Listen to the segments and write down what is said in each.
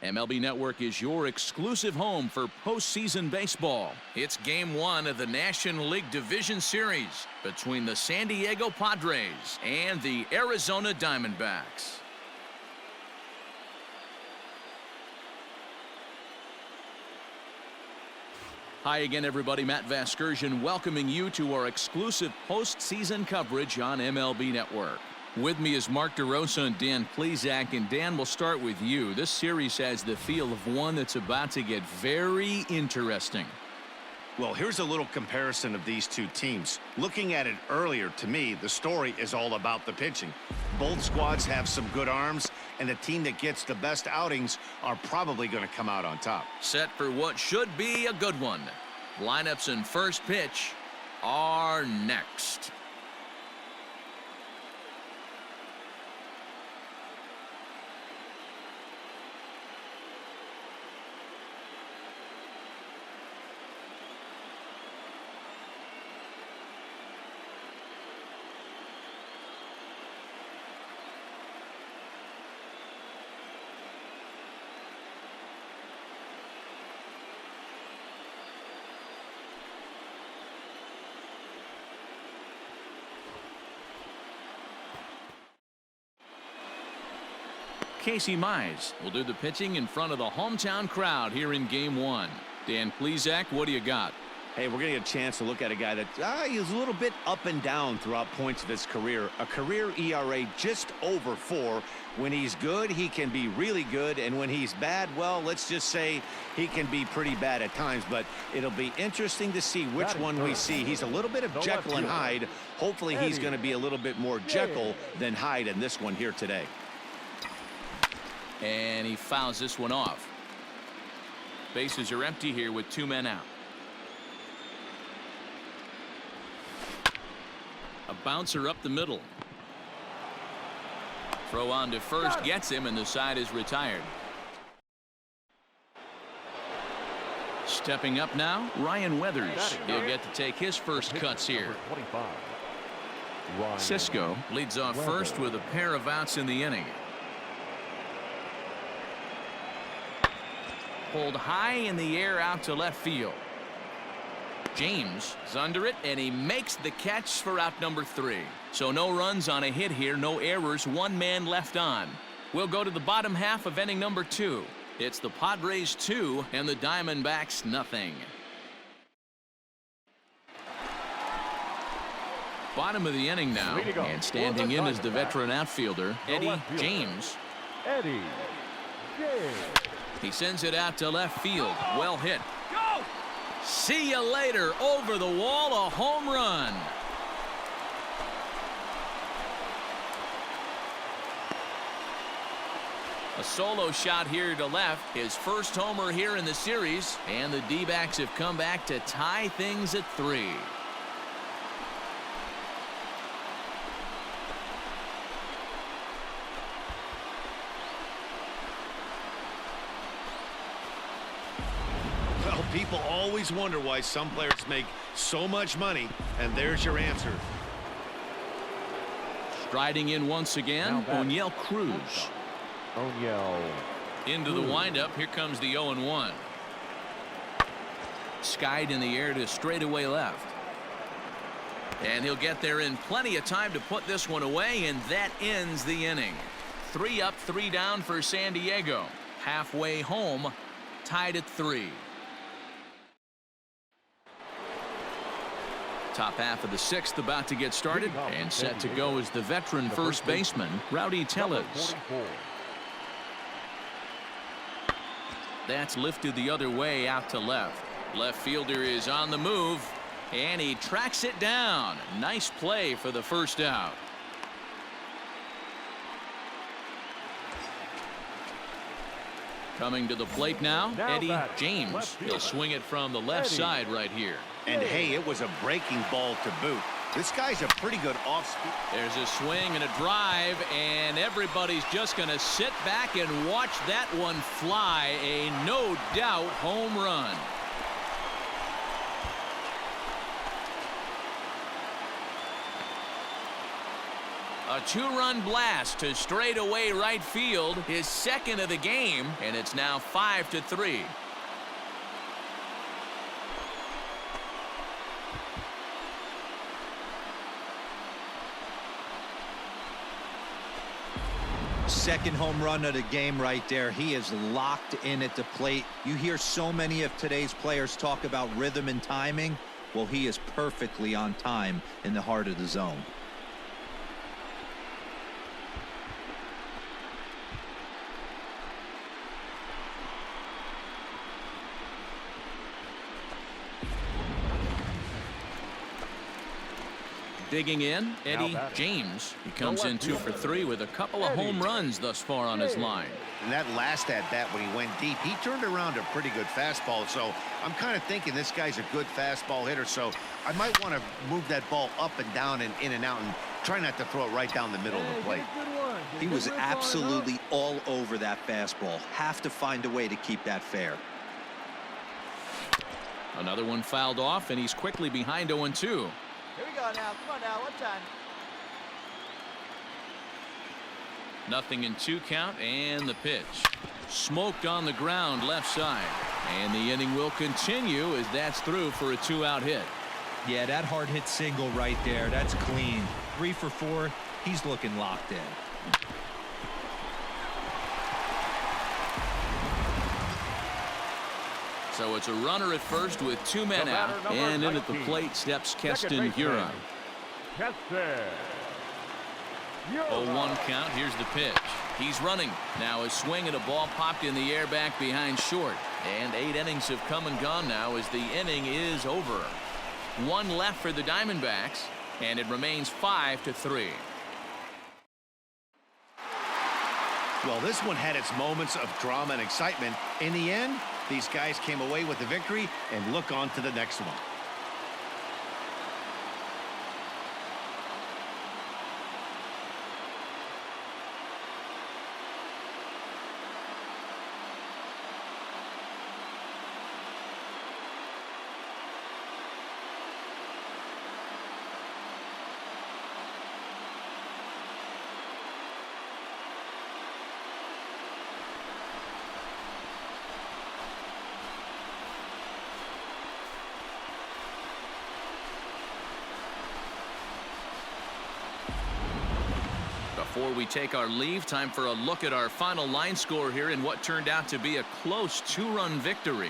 MLB Network is your exclusive home for postseason baseball. It's Game 1 of the National League Division Series between the San Diego Padres and the Arizona Diamondbacks. Hi again, everybody. Matt Vasgersian welcoming you to our exclusive postseason coverage on MLB Network. With me is Mark DeRosa and Dan Plesac. And Dan, we'll start with you. This series has the feel of one that's about to get very interesting. Well, here's a little comparison of these two teams. Looking at it earlier, to me, the story is all about the pitching. Both squads have some good arms, and the team that gets the best outings are probably going to come out on top. Set for what should be a good one. Lineups and first pitch are next. Casey Mize will do the pitching in front of the hometown crowd here in Game 1. Dan Plesac, what do you got? Hey, we're going to get a chance to look at a guy that he's a little bit up and down throughout points of his career. A career ERA just over 4. When he's good, he can be really good. And when he's bad, well, let's just say he can be pretty bad at times. But it'll be interesting to see which one we see. He's a little bit of Jekyll and Hyde. Hopefully he's going to be a little bit more Jekyll than Hyde in this one here today. And he fouls this one off. Bases are empty here with 2 men out. A bouncer up the middle. Throw on to first gets him, and the side is retired. Stepping up now, Ryan Weathers. He'll get to take his first cuts here. Cisco leads off first with a pair of outs in the inning. Pulled high in the air out to left field. James is under it, and he makes the catch for out number 3. So no runs on a hit here, no errors, 1 man left on. We'll go to the bottom half of inning number 2. It's the Padres 2 and the Diamondbacks nothing. Bottom of the inning now, and standing in is the veteran outfielder, Eddie James. Eddie James. He sends it out to left field. Well hit. Go! See you later. Over the wall, a home run. A solo shot here to left. His first homer here in the series. And the D-backs have come back to tie things at 3. People always wonder why some players make so much money, and there's your answer. Striding in once again, O'Neill Cruz. O'Neill. Into the windup. Here comes the 0-1. Skied in the air to straightaway left. And he'll get there in plenty of time to put this one away, and that ends the inning. 3 up, 3 down for San Diego. Halfway home, tied at 3. Top half of the 6th about to get started, and set to go is the veteran first baseman, Rowdy Tellez. That's lifted the other way out to left. Left fielder is on the move, and he tracks it down. Nice play for the first out. Coming to the plate now, Eddie James. He'll swing it from the left side right here. And hey, it was a breaking ball to boot. This guy's a pretty good off-speed. There's a swing and a drive, and everybody's just going to sit back and watch that one fly. A no doubt home run. A two-run blast to straightaway right field, his second of the game, and it's now 5-3. Second home run of the game right there. He is locked in at the plate. You hear so many of today's players talk about rhythm and timing. Well, he is perfectly on time in the heart of the zone. Digging in, Eddie James. He comes in 2 for 3 with a couple of home runs thus far on his line. And that last at-bat when he went deep, he turned around a pretty good fastball. So I'm kind of thinking this guy's a good fastball hitter. So I might want to move that ball up and down and in and out and try not to throw it right down the middle of the plate. He was absolutely all over that fastball. Have to find a way to keep that fair. Another one fouled off, and he's quickly behind 0-2. Here we go now. Come on now. One time. Nothing in 2 count, and the pitch. Smoked on the ground left side. And the inning will continue as that's through for a 2-out hit. Yeah, that hard hit single right there. That's clean. 3 for 4. He's looking locked in. So it's a runner at first with 2 men out, and in at the plate steps Keston Huron. 0-1 count. Here's the pitch. He's running. Now a swing at a ball popped in the air back behind short. And 8 innings have come and gone now as the inning is over. 1 left for the Diamondbacks, and it remains 5-3. Well, this one had its moments of drama and excitement. In the end, these guys came away with the victory and look on to the next one. Before we take our leave, time for a look at our final line score here in what turned out to be a close 2-run victory.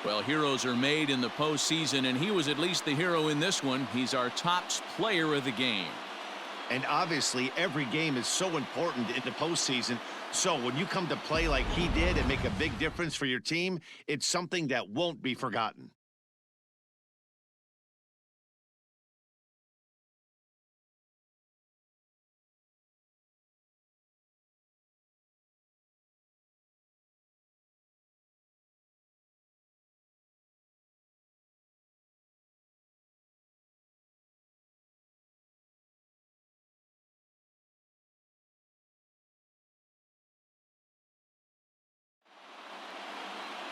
Well, heroes are made in the postseason, and he was at least the hero in this one. He's our top player of the game. And obviously, every game is so important in the postseason. So when you come to play like he did and make a big difference for your team, it's something that won't be forgotten.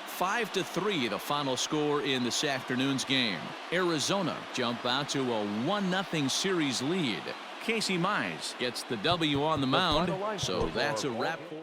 Five to 3, the final score in this afternoon's game. Arizona jump out to a 1-0 series lead. Casey Mize gets the W on the mound, so that's a wrap for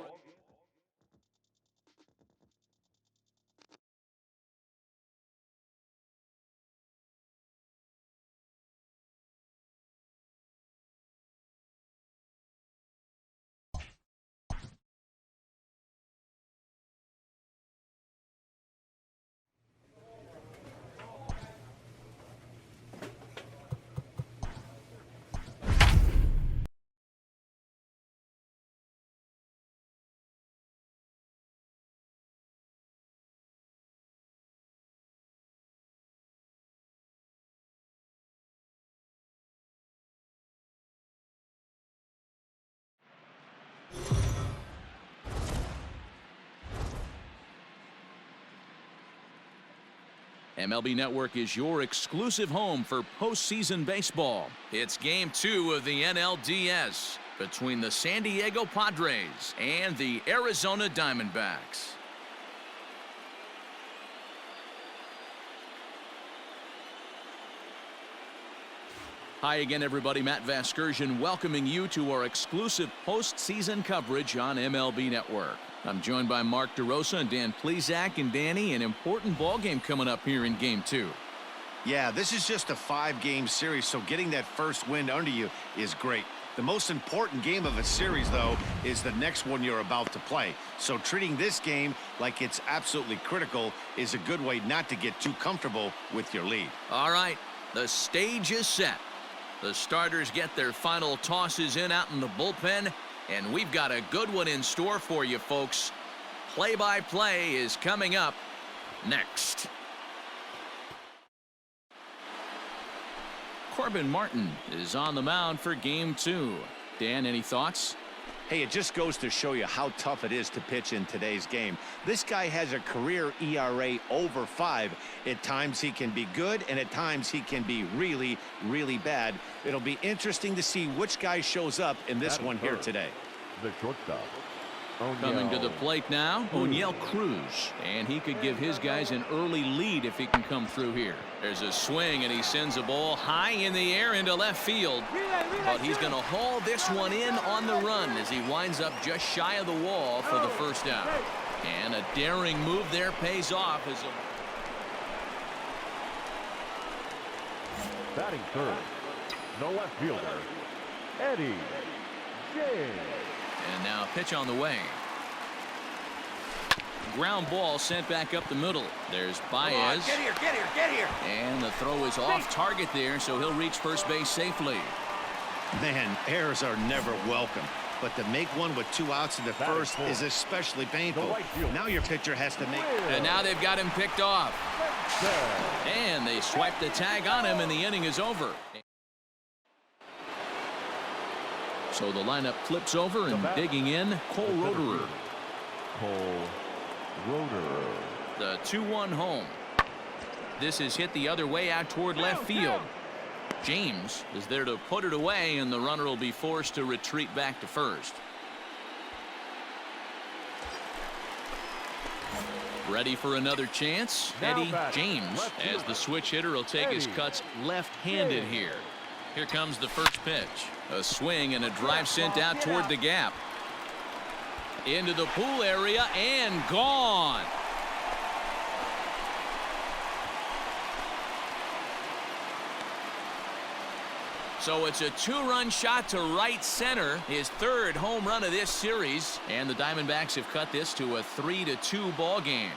MLB Network is your exclusive home for postseason baseball. It's Game 2 of the NLDS between the San Diego Padres and the Arizona Diamondbacks. Hi again, everybody. Matt Vasgersian welcoming you to our exclusive postseason coverage on MLB Network. I'm joined by Mark DeRosa and Dan Plesac. And Danny, an important ball game coming up here in Game 2. Yeah, this is just a 5-game series, so getting that first win under you is great. The most important game of a series, though, is the next one you're about to play. So treating this game like it's absolutely critical is a good way not to get too comfortable with your lead. All right, the stage is set. The starters get their final tosses in out in the bullpen, and we've got a good one in store for you, folks. Play-by-play is coming up next. Corbin Martin is on the mound for Game 2. Dan, any thoughts? Hey, it just goes to show you how tough it is to pitch in today's game. This guy has a career ERA over 5. At times he can be good, and at times he can be really, really bad. It'll be interesting to see which guy shows up in this one here today. The shortstop. Coming to the plate now, O'Neill Cruz. And he could give his guys an early lead if he can come through here. There's a swing, and he sends a ball high in the air into left field. But he's going to haul this one in on the run as he winds up just shy of the wall for the first out. And a daring move there pays off. As Batting third, the left fielder, Eddie James. And now pitch on the way. Ground ball sent back up the middle. There's Baez. Get here, get here, get here. And the throw is off target there, so he'll reach first base safely. Man, errors are never welcome. But to make one with 2 outs in the first is especially painful. Now your pitcher has to make... And now they've got him picked off. And they swipe the tag on him, and the inning is over. So the lineup flips over, and digging in, Cole Roederer. The 2-1 home. This is hit the other way out toward left field. James is there to put it away, and the runner will be forced to retreat back to first. Ready for another chance? Eddie James, as the switch hitter, will take his cuts left-handed here. Here comes the first pitch. A swing and a drive sent out toward the gap. Into the pool area and gone. So it's a 2-run shot to right center, his 3rd home run of this series, and the Diamondbacks have cut this to a 3-2 ball game.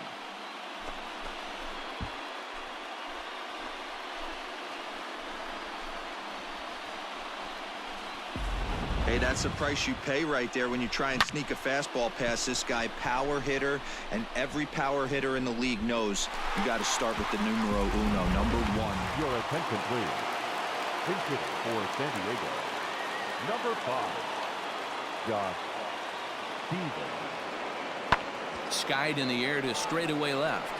Hey, that's the price you pay right there when you try and sneak a fastball past this guy. Power hitter, and every power hitter in the league knows you got to start with the numero uno, number 1. Your attention, please. Pitching for San Diego, number 5, Josh Stevens. Skied in the air to straightaway left.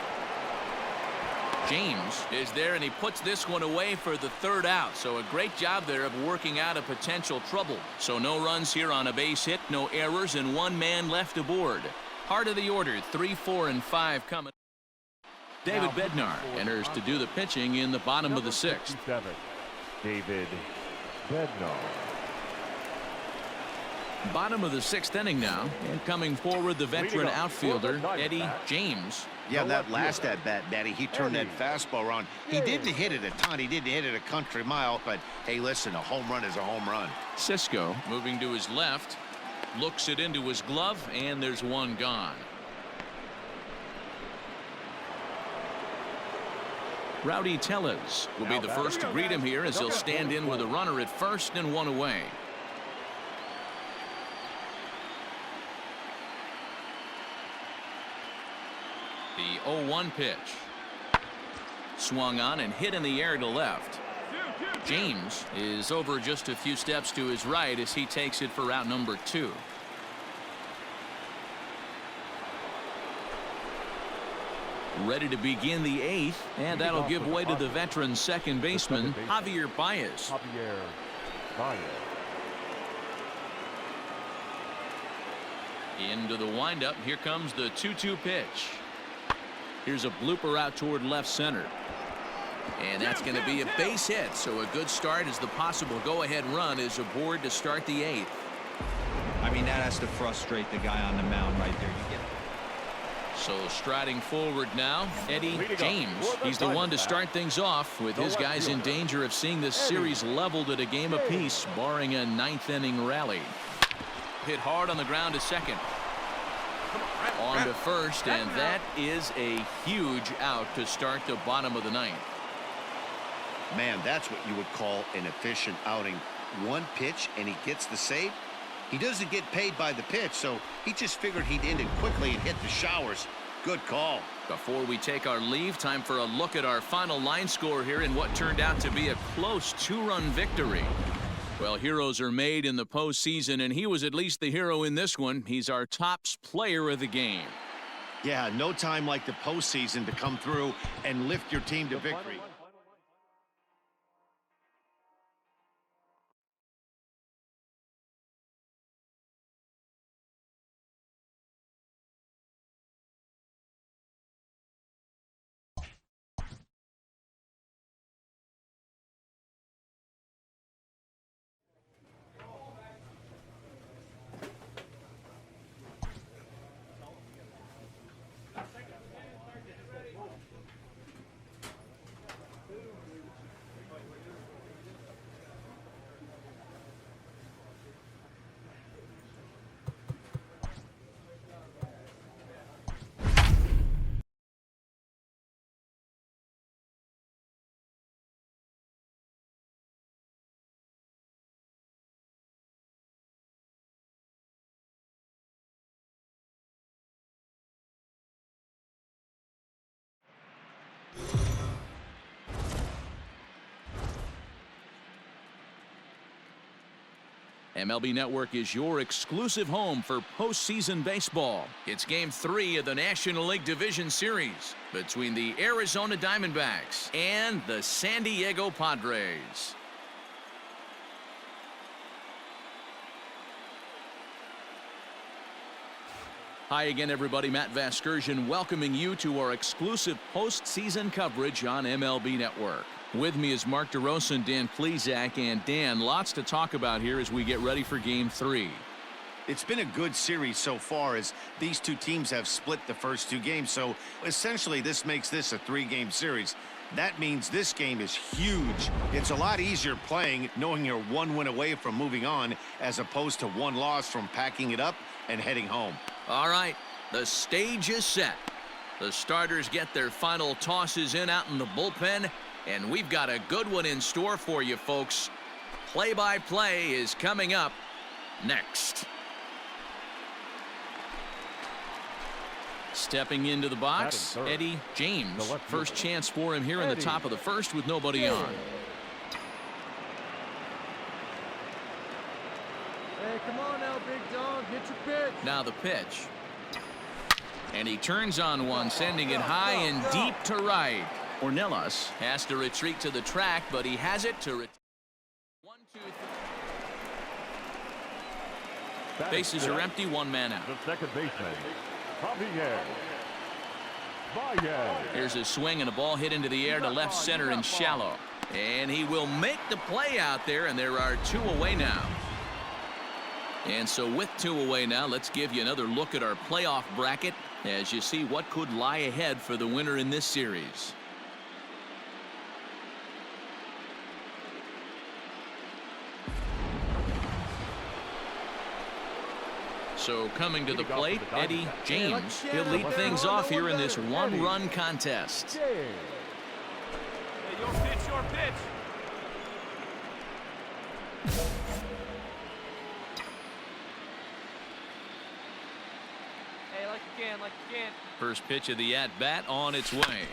James is there, and he puts this one away for the 3rd out. So a great job there of working out a potential trouble. So no runs here on a base hit, no errors, and 1 man left aboard. Heart of the order, 3, 4, and 5 coming. David Bednar enters to do the pitching in the bottom of the 6th. David Bednar. Bottom of the 6th inning now, and coming forward the veteran outfielder Eddie James. Yeah, that last at-bat, Daddy, he turned that fastball around. He didn't hit it a ton. He didn't hit it a country mile. But, hey, listen, a home run is a home run. Cisco moving to his left. Looks it into his glove, and there's 1 gone. Rowdy Tellez will be the first to greet him here as he'll stand in with a runner at first and 1 away. The 0-1 pitch. Swung on and hit in the air to left. James is over just a few steps to his right as he takes it for out number 2. Ready to begin the 8th, and that'll give way to the veteran second baseman, Javier Baez. Javier Baez. Into the windup. Here comes the 2-2 pitch. Here's a blooper out toward left center. And that's going to be a base hit. So a good start as the possible go-ahead run is aboard to start the 8th. I mean, that has to frustrate the guy on the mound right there. You get So striding forward now, Eddie James. He's the one to start things off with his guys in danger of seeing this series leveled at a game apiece, barring a 9th inning rally. Hit hard on the ground to second. On to first, and that is a huge out to start the bottom of the 9th. Man, that's what you would call an efficient outing. One pitch and he gets the save. He doesn't get paid by the pitch, so he just figured he'd end it quickly and hit the showers. Good call. Before we take our leave, time for a look at our final line score here in what turned out to be a close 2-run victory. Well, heroes are made in the postseason, and he was at least the hero in this one. He's our top player of the game. Yeah, no time like the postseason to come through and lift your team to victory. MLB Network is your exclusive home for postseason baseball. It's Game 3 of the National League Division Series between the Arizona Diamondbacks and the San Diego Padres. Hi again, everybody. Matt Vasgersian welcoming you to our exclusive postseason coverage on MLB Network. With me is Mark DeRosa and Dan Plesac. And Dan, lots to talk about here as we get ready for Game 3. It's been a good series so far as these two teams have split the first 2 games. So essentially this makes this a 3-game series. That means this game is huge. It's a lot easier playing knowing you're 1 win away from moving on as opposed to 1 loss from packing it up and heading home. All right, the stage is set. The starters get their final tosses in out in the bullpen, and we've got a good one in store for you folks. Play-by-play is coming up next. Stepping into the box, Eddie James. First chance for him here in the top of the first with nobody on. Hey, come on now, big dog. Hit your pitch. Now the pitch. And he turns on one, sending it high and deep to right. Ornelas has to retreat to the track, but he has it to 1, 2, 3. Bases are empty, 1 man out. The second baseman, Javier Baez. Here's a swing and a ball hit into the air to left center and shallow. And he will make the play out there, and there are 2 away now. And so with 2 away now, let's give you another look at our playoff bracket as you see what could lie ahead for the winner in this series. So coming to the plate, Eddie James. He'll lead things off here in this 1-run contest. Hey, your pitch, your pitch. Hey, like you can. First pitch of the at-bat on its way.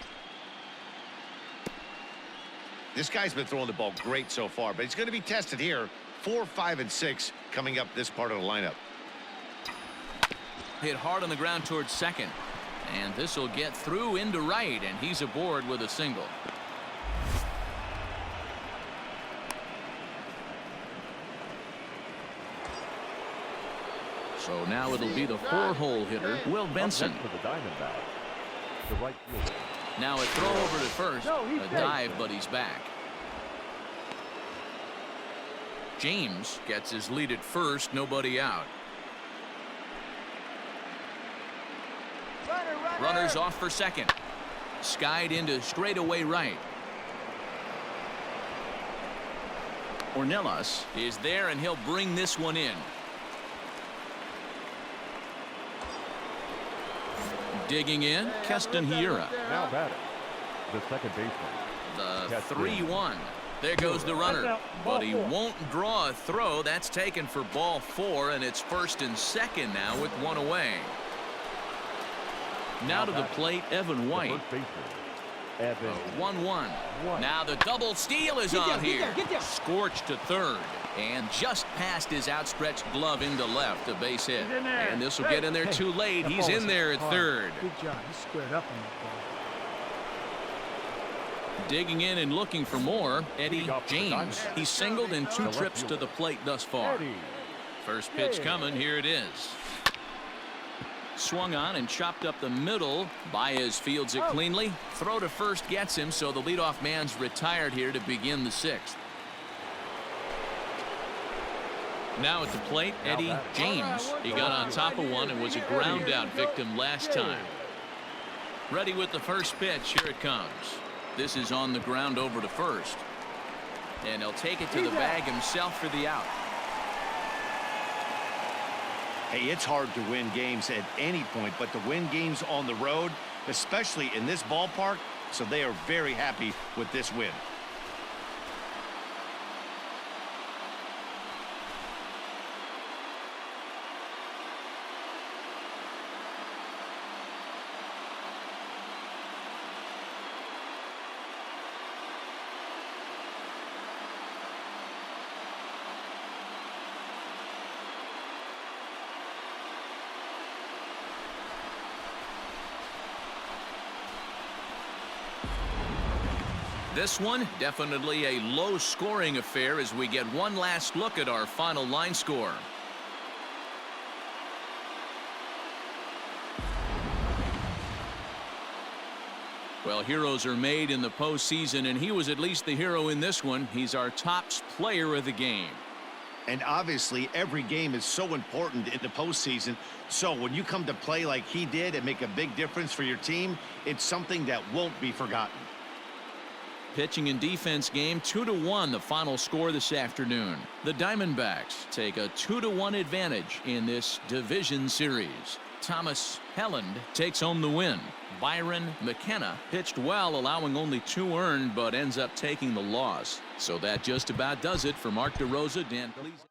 This guy's been throwing the ball great so far, but he's going to be tested here. 4, 5, and 6 coming up this part of the lineup. Hit hard on the ground towards second. And this will get through into right, and he's aboard with a single. So now it'll be the 4-hole hitter, Will Benson. For the Diamondbacks, the right fielder. Now a throw over to first. A dive, but he's back. James gets his lead at first, nobody out. Runners off for second. Skied into straightaway right. Ornelas is there, and he'll bring this one in. Digging in, Keston Hiura. Now batting, the second baseman. The 3-1. There goes the runner, but he won't draw a throw. That's taken for ball 4, and it's first and second now with one away. Now to the plate, Evan White. 1-1. Now the double steal is on here. Scorched to third, and just past his outstretched glove into left, a base hit. And this will get in there too late. He's in there at third. Good job. He squared up on that ball. Digging in and looking for more, Eddie James. He's singled in 2 trips to the plate thus far. First pitch coming. Here it is. Swung on and chopped up the middle. Baez fields it cleanly. Throw to first gets him, so the leadoff man's retired here to begin the 6th. Now at the plate, Eddie James. He got on top of one and was a ground out victim last time. Ready with the first pitch. Here it comes. This is on the ground over to first. And he'll take it to the bag himself for the out. Hey, it's hard to win games at any point, but to win games on the road, especially in this ballpark, so they are very happy with this win. This one definitely a low-scoring affair as we get one last look at our final line score. Well, heroes are made in the postseason, and he was at least the hero in this one. He's our top player of the game. And obviously, every game is so important in the postseason. So when you come to play like he did and make a big difference for your team, it's something that won't be forgotten. Pitching and defense game, 2-1 the final score this afternoon. The Diamondbacks take a 2-1 advantage in this division series. Thomas Helland takes home the win. Byron McKenna pitched well, allowing only 2 earned, but ends up taking the loss. So that just about does it for Mark DeRosa. Dan, please.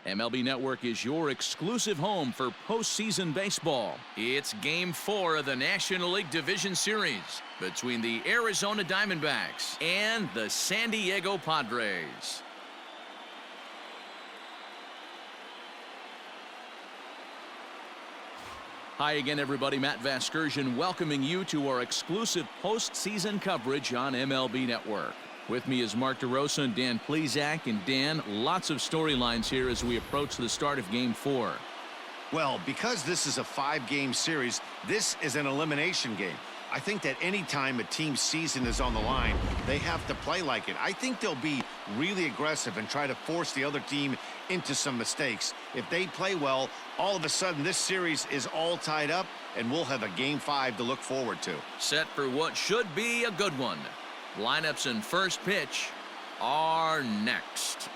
MLB Network is your exclusive home for postseason baseball. It's Game 4 of the National League Division Series between the Arizona Diamondbacks and the San Diego Padres. Hi again, everybody. Matt Vasgersian welcoming you to our exclusive postseason coverage on MLB Network. With me is Mark DeRosa and Dan Plesac. And Dan, lots of storylines here as we approach the start of Game 4. Well, because this is a 5-game series, this is an elimination game. I think that anytime a team's season is on the line, they have to play like it. I think they'll be really aggressive and try to force the other team into some mistakes. If they play well, all of a sudden this series is all tied up, and we'll have a Game 5 to look forward to. Set for what should be a good one. Lineups and first pitch are next.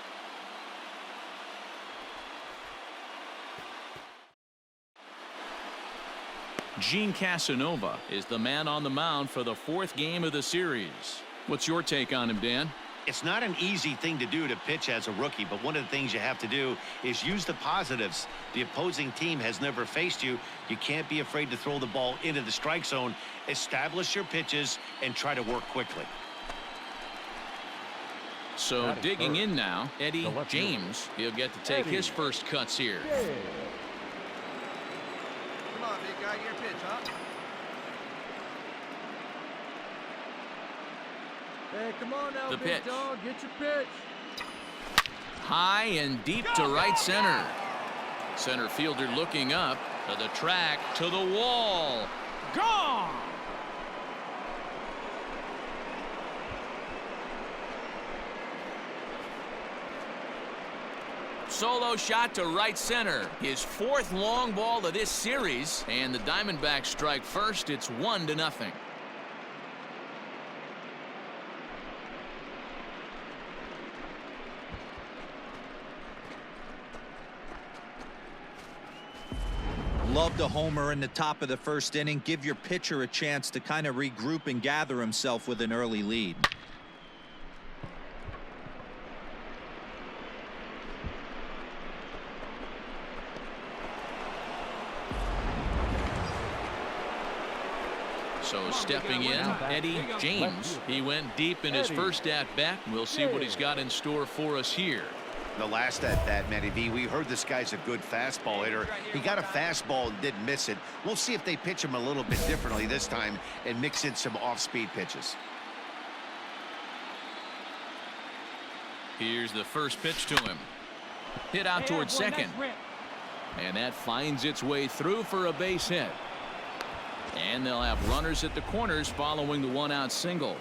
Gene Casanova is the man on the mound for the fourth game of the series. What's your take on him, Dan? It's not an easy thing to do to pitch as a rookie, but one of the things you have to do is use the positives. The opposing team has never faced you. You can't be afraid to throw the ball into the strike zone. Establish your pitches and try to work quickly. So digging in now, Eddie James. He'll get to take his first cuts here. Come on, big guy, your pitch, huh? Hey, come on now, The big pitch. dog. Get your pitch. High and deep to right center. Center fielder looking up to the track, to the wall. Gone! Solo shot to right center. His fourth long ball of this series. And the Diamondbacks strike first. It's 1-0. Loved a homer in the top of the first inning. Give your pitcher a chance to kind of regroup and gather himself with an early lead. So stepping in, Eddie James. He went deep in his first at-bat. We'll see what he's got in store for us here. The last at-bat, Matty V, we heard this guy's a good fastball hitter. He got a fastball and didn't miss it. We'll see if they pitch him a little bit differently this time and mix in some off-speed pitches. Here's the first pitch to him. Hit out towards second. And that finds its way through for a base hit. And they'll have runners at the corners following the one-out single.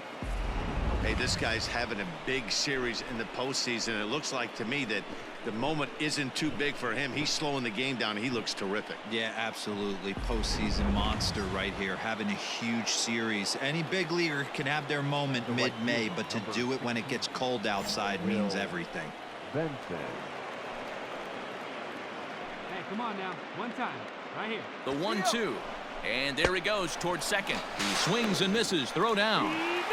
Hey, this guy's having a big series in the postseason. It looks like to me that the moment isn't too big for him. He's slowing the game down. He looks terrific. Yeah, absolutely. Postseason monster right here, having a huge series. Any big leaguer can have their moment mid-May, but to do it when it gets cold outside means everything. Benson. Hey, come on now. One time. Right here. The 1-2. And there he goes towards second. He swings and misses. Throw down.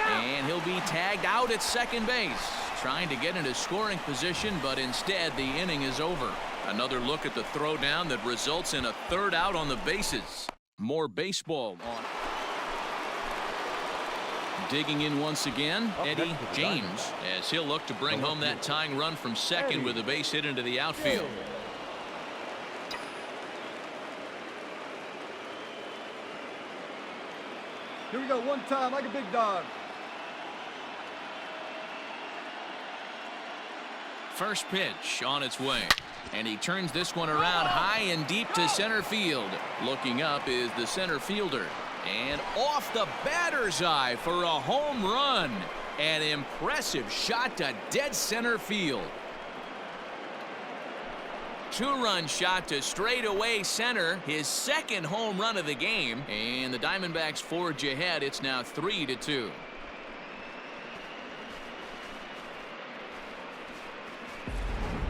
And he'll be tagged out at second base. Trying to get into scoring position, but instead the inning is over. Another look at the throw down that results in a third out on the bases. More baseball on. Digging in once again, Eddie James, as he'll look to bring home that tying run from second with a base hit into the outfield. Here we go, one time like a big dog. First pitch on its way. And he turns this one around high and deep to center field. Looking up is the center fielder. And off the batter's eye for a home run. An impressive shot to dead center field. Two-run shot to straightaway center, his second home run of the game, and the Diamondbacks forge ahead. It's now 3-2.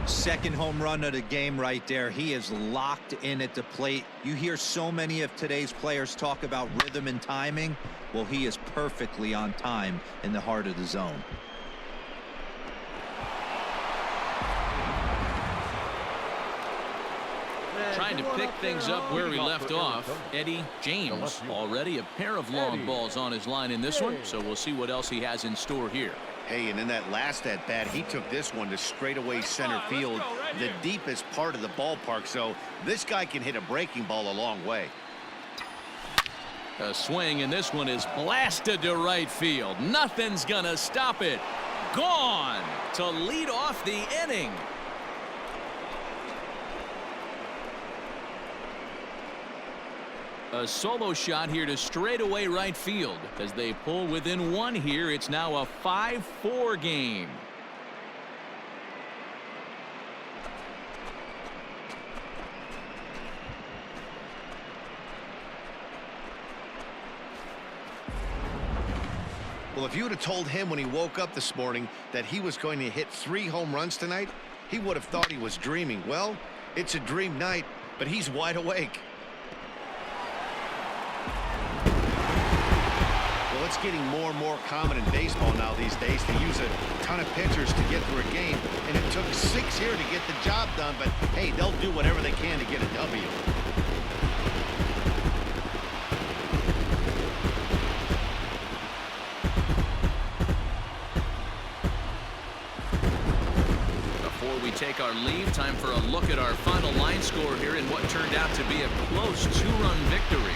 Second home run of the game right there. He is locked in at the plate. You hear so many of today's players talk about rhythm and timing. Well, he is perfectly on time in the heart of the zone. Trying to pick things up where we left off, Eddie James. Already a pair of long balls on his line in this one, so we'll see what else he has in store here. Hey, and in that last at-bat, he took this one to straightaway center field, the deepest part of the ballpark, so this guy can hit a breaking ball a long way. A swing, and this one is blasted to right field. Nothing's gonna stop it. Gone to lead off the inning. A solo shot here to straightaway right field. As they pull within one here, it's now a 5-4 game. Well, if you would have told him when he woke up this morning that he was going to hit 3 home runs tonight, he would have thought he was dreaming. Well, it's a dream night, but he's wide awake. Well, it's getting more and more common in baseball now these days to use a ton of pitchers to get through a game, and it took 6 here to get the job done, but hey, they'll do whatever they can to get a W. Take our leave. Time for a look at our final line score here in what turned out to be a close 2-run victory.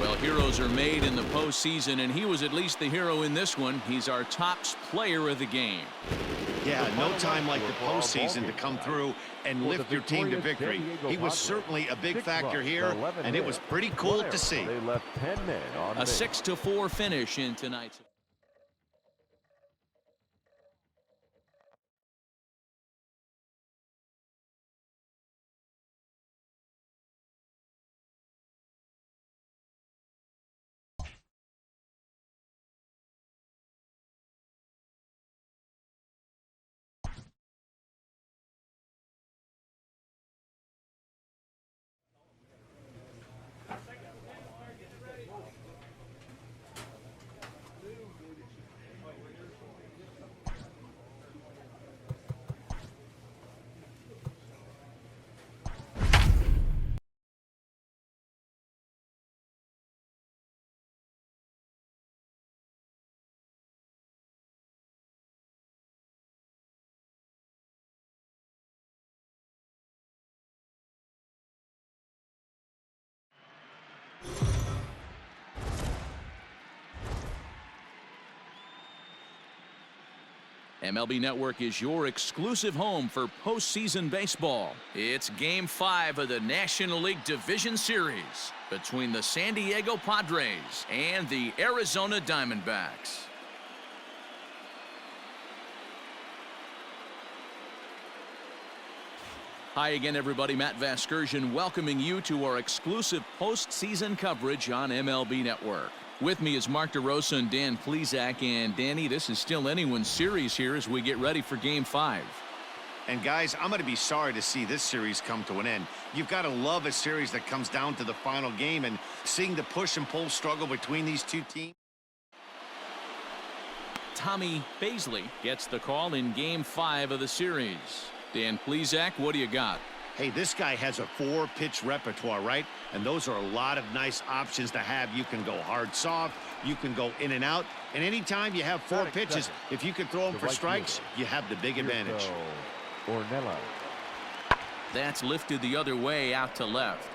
Well, heroes are made in the postseason, and he was at least the hero in this one. He's our top player of the game. Yeah, no time like the postseason to come through and lift your team to victory. He was certainly a big factor here, and it was pretty cool to see. They left 10 men on A 6-4 finish in tonight's. MLB Network is your exclusive home for postseason baseball. It's Game 5 of the National League Division Series between the San Diego Padres and the Arizona Diamondbacks. Hi again, everybody. Matt Vasgersian welcoming you to our exclusive postseason coverage on MLB Network. With me is Mark DeRosa and Dan Plesac. And Danny, this is still anyone's series here as we get ready for Game 5. And guys, I'm going to be sorry to see this series come to an end. You've got to love a series that comes down to the final game, and seeing the push and pull struggle between these two teams. Tommy Baisley gets the call in Game 5 of the series. Dan Plesac, what do you got? Hey, this guy has a 4-pitch repertoire, right? And those are a lot of nice options to have. You can go hard, soft. You can go in and out. And anytime you have 4 pitches, if you can throw them for strikes, you have the big advantage. Ornella. That's lifted the other way out to left.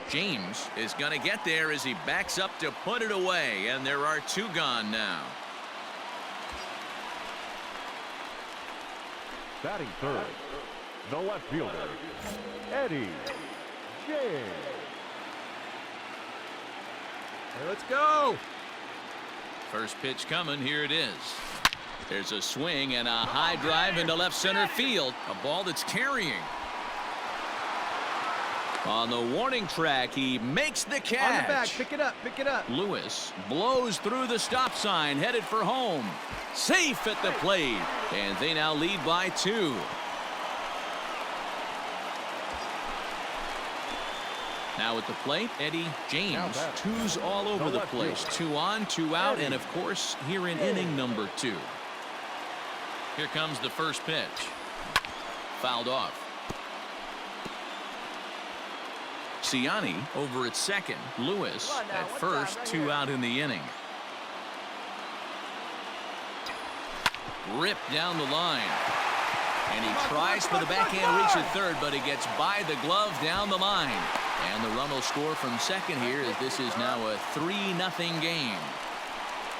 James is going to get there as he backs up to put it away. And there are 2 gone now. Batting third, the left fielder, Eddie James. Hey, let's go. First pitch coming. Here it is. There's a swing and a high drive into left center field. A ball that's carrying. On the warning track, he makes the catch. On the back, pick it up, pick it up. Lewis blows through the stop sign, headed for home. Safe at the plate, and they now lead by 2. Now at the plate, Eddie James. 2's all over the place. 2 on, 2 out, and of course, here in inning number 2. Here comes the first pitch. Fouled off. Ciani over at second. Lewis at first. 2 out in the inning. Ripped down the line. And he tries for the backhand reach at third, but he gets by the glove down the line. And the run will score from second here as this is now a 3-0 game.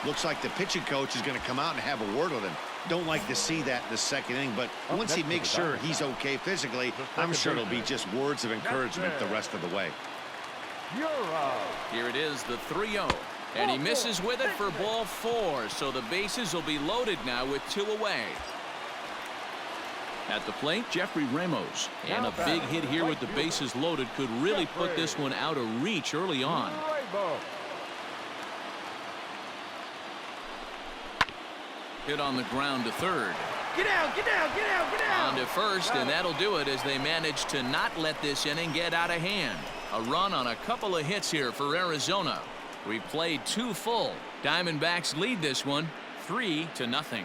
Looks like the pitching coach is going to come out and have a word with him. Don't like to see that in the second inning, but once he makes sure he's okay physically, I'm sure it'll be just words of encouragement the rest of the way. Here it is, the 3-0. And he misses with it for ball 4, so the bases will be loaded now with 2 away. At the plate, Jeffrey Ramos. And a big hit here with the bases loaded could really put this one out of reach early on. Hit on the ground to third. Get out, get out, get out, get out. On to first, and that'll do it as they manage to not let this inning get out of hand. A run on a couple of hits here for Arizona. We played 2 full. Diamondbacks lead this one 3-0.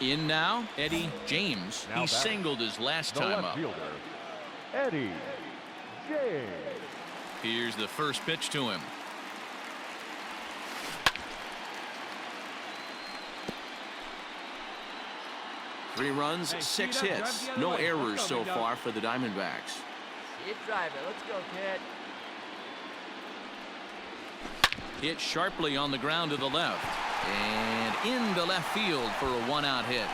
In now, Eddie James. He singled his last time up. Eddie James. Here's the first pitch to him. Three runs, 6 hits. No errors so far for the Diamondbacks. Keep driving. Let's go, kid. Hit sharply on the ground to the left. And into left field for a 1-out hit.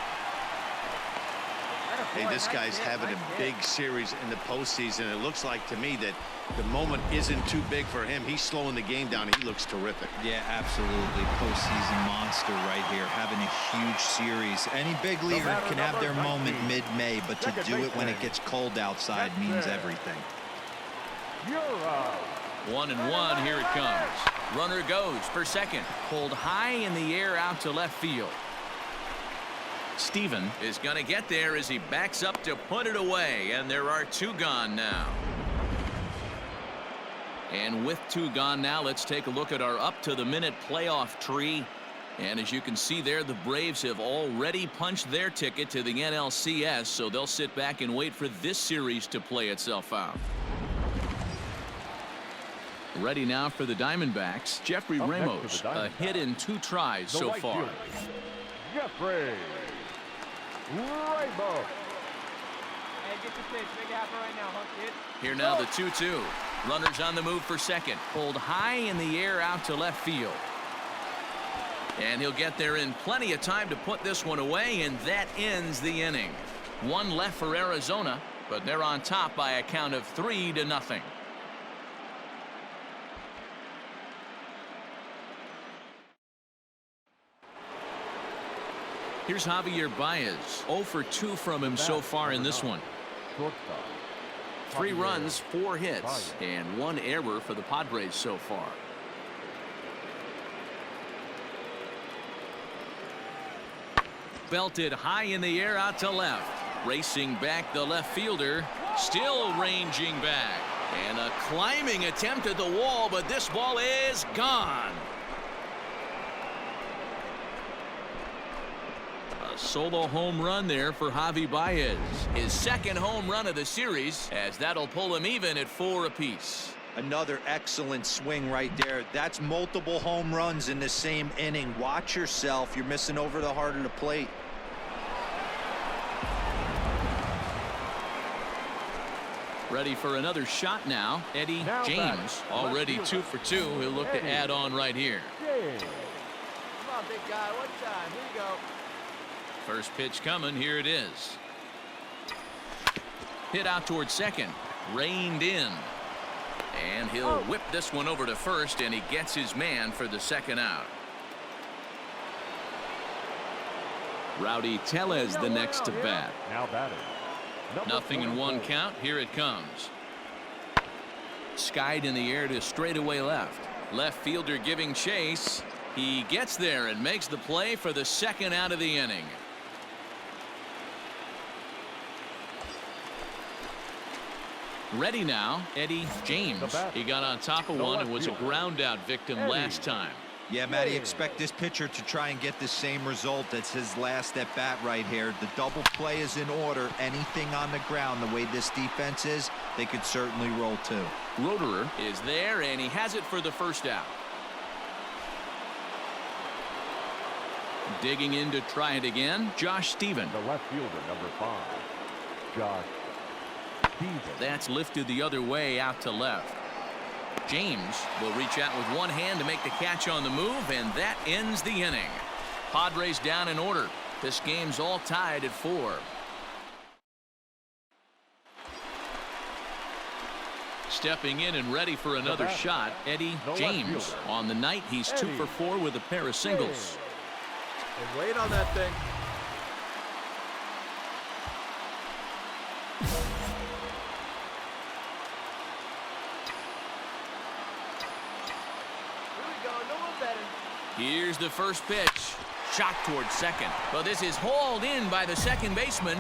Hey, this guy's having a big series in the postseason. It looks like to me that the moment isn't too big for him. He's slowing the game down. He looks terrific. Yeah, absolutely. Postseason monster right here, having a huge series. Any big leaguer can have their moment mid-May, but to do it when it gets cold outside means everything. 1-1, here it comes. Runner goes for second. Pulled high in the air out to left field. Steven is going to get there as he backs up to put it away, and there are 2 gone now. And with 2 gone now, let's take a look at our up-to-the-minute playoff tree. And as you can see there, the Braves have already punched their ticket to the NLCS, so they'll sit back and wait for this series to play itself out. Ready now for the Diamondbacks, Jeffrey Ramos. A hit in 2 tries so far. Jeffrey Ramos. Hey, get the pitch. Make it happen right now, huh, kid? Here now the 2-2. Runners on the move for second. Pulled high in the air out to left field. And he'll get there in plenty of time to put this one away, and that ends the inning. 1 left for Arizona, but they're on top by a count of 3-0. Here's Javier Baez. 0 for 2 from him so far in this one. 3 runs, 4 hits, and 1 error for the Padres so far. Belted high in the air out to left. Racing back the left fielder. Still ranging back. And a climbing attempt at the wall, but this ball is gone. Solo home run there for Javi Baez. His 2nd home run of the series, as that'll pull him even at 4 apiece. Another excellent swing right there. That's multiple home runs in the same inning. Watch yourself. You're missing over the heart of the plate. Ready for another shot now. Eddie James, already 2 for 2. He'll look to add on right here. Come on, big guy. One time. Here you go. First pitch coming. Here it is. Hit out towards second. Reined in. And he'll whip this one over to first, and he gets his man for the 2nd out. Rowdy Tellez the next to bat. Now batting. Nothing in 1 count. Here it comes. Skied in the air to straightaway left. Left fielder giving chase. He gets there and makes the play for the 2nd out of the inning. Ready now, Eddie James. He got on top of one and was a ground out victim last time. Yeah, Matty, expect this pitcher to try and get the same result. That's his last at bat right here. The double play is in order. Anything on the ground, the way this defense is, they could certainly roll too. Roederer is there, and he has it for the 1st out. Digging in to try it again, Josh Steven. The left fielder, number 5, Josh Stevens. That's lifted the other way out to left. James will reach out with one hand to make the catch on the move, and that ends the inning. Padres down in order. This game's all tied at 4. Stepping in and ready for another shot, Eddie James. On the night, he's 2 for 4 with a pair of singles. And wait on that thing. Here we go. No one better. Here's the first pitch. Shot towards second. But this is hauled in by the second baseman.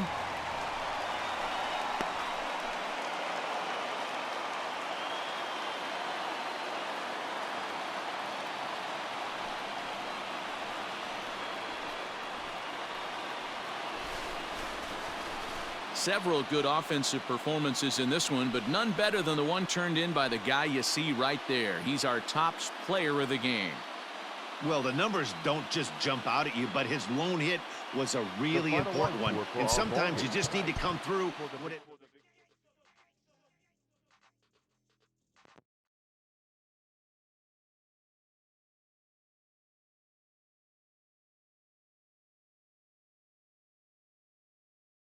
Several good offensive performances in this one, but none better than the one turned in by the guy you see right there. He's our top player of the game. Well, the numbers don't just jump out at you, but his lone hit was a really important one. And sometimes you just need to come through.